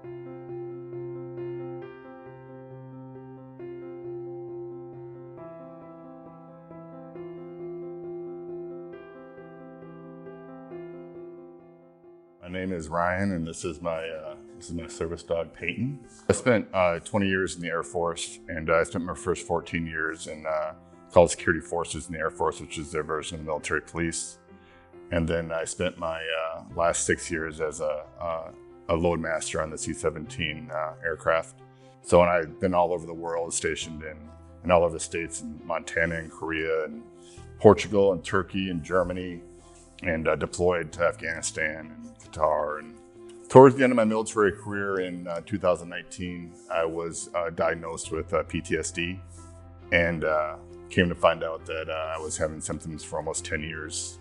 My name is Ryan, and this is my service dog, Peyton. I spent 20 years in the Air Force, and I spent my first 14 years in called Security Forces in the Air Force, which is their version of the military police. And then I spent my last 6 years as a load master on the C-17 aircraft. So and I've been all over the world, stationed in all over the states, in Montana and Korea and Portugal and Turkey and Germany, and deployed to Afghanistan and Qatar. And towards the end of my military career in 2019, I was diagnosed with PTSD, and came to find out that I was having symptoms for almost 10 years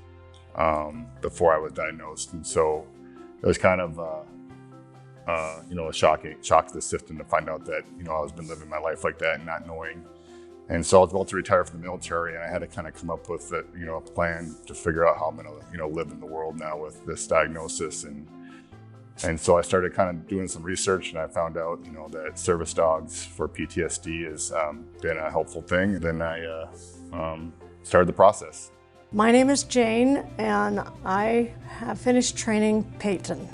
before I was diagnosed. And so it was kind of a shock to the system to find out that I was been living my life like that and not knowing. And so I was about to retire from the military, and I had to kind of come up with a plan to figure out how I'm going to live in the world now with this diagnosis. And so I started kind of doing some research, and I found out that service dogs for PTSD has been a helpful thing. And then I started the process. My name is Jane, and I have finished training Peyton.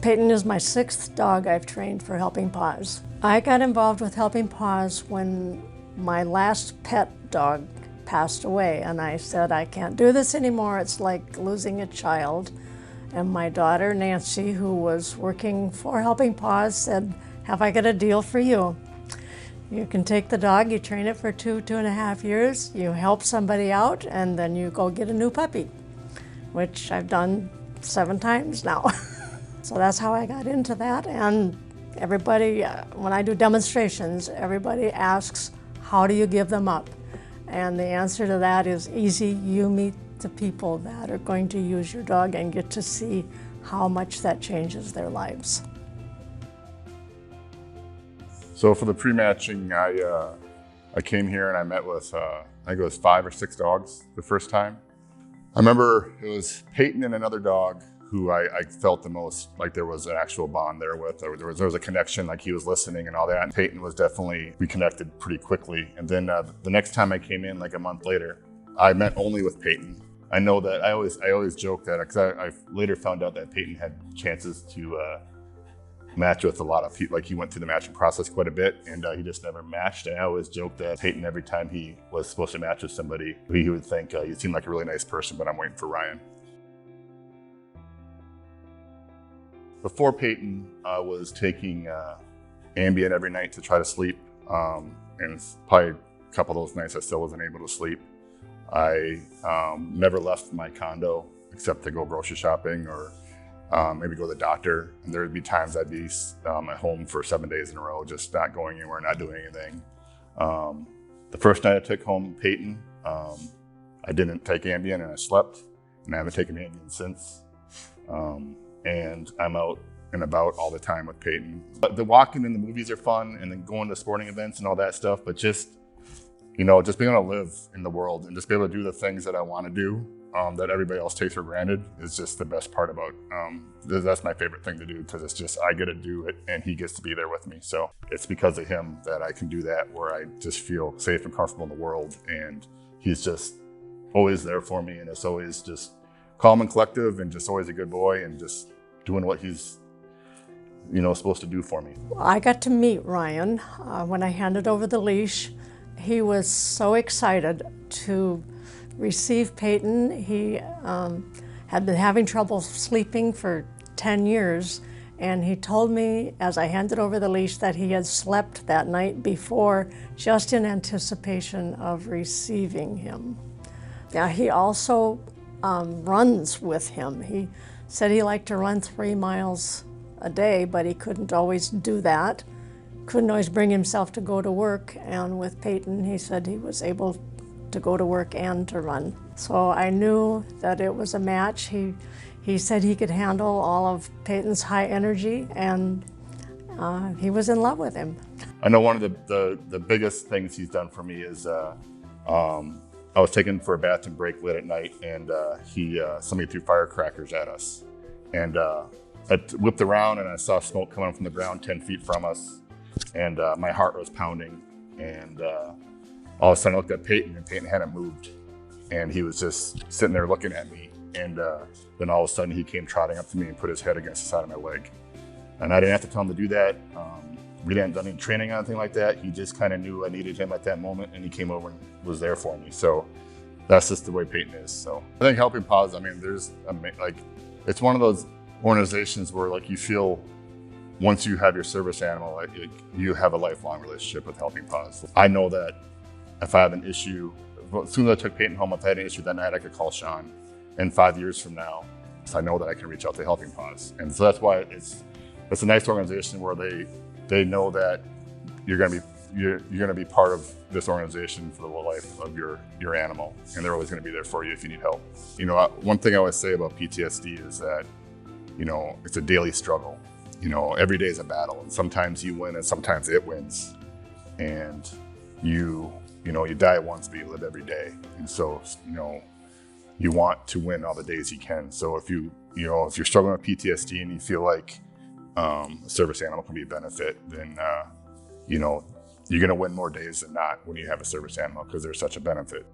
Peyton is my 6th dog I've trained for Helping Paws. I got involved with Helping Paws when my last pet dog passed away, and I said, I can't do this anymore. It's like losing a child. And my daughter, Nancy, who was working for Helping Paws, said, have I got a deal for you? You can take the dog, you train it for 2.5 years, you help somebody out, and then you go get a new puppy, which I've done 7 times now. So that's how I got into that. And everybody, when I do demonstrations, everybody asks, how do you give them up? And the answer to that is easy. You meet the people that are going to use your dog and get to see how much that changes their lives. So for the pre-matching, I came here and I met with, I think it was 5 or 6 dogs the first time. I remember it was Peyton and another dog who I felt the most like there was an actual bond there with. There was a connection, like he was listening and all that. And Peyton was definitely, we connected pretty quickly. And then the next time I came in, like a month later, I met only with Peyton. I know that I always joke that, because I later found out that Peyton had chances to match with a lot of people. Like he went through the matching process quite a bit, and he just never matched. And I always joke that Peyton, every time he was supposed to match with somebody, he would think, you seem like a really nice person, but I'm waiting for Ryan. Before Peyton, I was taking Ambien every night to try to sleep, and probably a couple of those nights I still wasn't able to sleep. I never left my condo except to go grocery shopping or maybe go to the doctor. And there would be times I'd be at home for 7 days in a row, just not going anywhere, not doing anything. The first night I took home Peyton, I didn't take Ambien and I slept, and I haven't taken Ambien since. And I'm out and about all the time with Peyton. But the walking and the movies are fun, and then going to sporting events and all that stuff, but just being able to live in the world and just be able to do the things that I want to do that everybody else takes for granted is just the best part about, that's my favorite thing to do, because it's just, I get to do it and he gets to be there with me. So it's because of him that I can do that, where I just feel safe and comfortable in the world, and he's just always there for me, and it's always just calm and collective and just always a good boy and just doing what he's supposed to do for me. I got to meet Ryan when I handed over the leash. He was so excited to receive Peyton. He had been having trouble sleeping for 10 years, and he told me as I handed over the leash that he had slept that night before, just in anticipation of receiving him. Now, he also runs with him. He said he liked to run 3 miles a day, but he couldn't always do that. Couldn't always bring himself to go to work, and with Peyton, he said he was able to go to work and to run. So I knew that it was a match. He said he could handle all of Peyton's high energy, and he was in love with him. I know one of the biggest things he's done for me is I was taken for a bathroom break late at night, and somebody threw firecrackers at us. And I whipped around and I saw smoke coming from the ground 10 feet from us, and my heart was pounding. And all of a sudden I looked at Peyton, and Peyton hadn't moved. And he was just sitting there looking at me. And then all of a sudden he came trotting up to me and put his head against the side of my leg. And I didn't have to tell him to do that. We hadn't done any training or anything like that. He just kind of knew I needed him at that moment, and he came over and was there for me. So that's just the way Peyton is. So I think Helping Paws, I mean, it's one of those organizations where like you feel once you have your service animal, you have a lifelong relationship with Helping Paws. I know that if I have an issue, as soon as I took Peyton home, if I had an issue that night, I could call Sean. And 5 years from now, I know that I can reach out to Helping Paws. And so that's why it's a nice organization where they know that you're gonna be part of this organization for the life of your animal, and they're always gonna be there for you if you need help. You know, one thing I always say about PTSD is that, you know, it's a daily struggle. You know, every day is a battle, and sometimes you win and sometimes it wins. And you die once, but you live every day. And so, you know, you want to win all the days you can. So if you're struggling with PTSD and you feel like a service animal can be a benefit, then you know, you're going to win more days than not when you have a service animal, because there's such a benefit.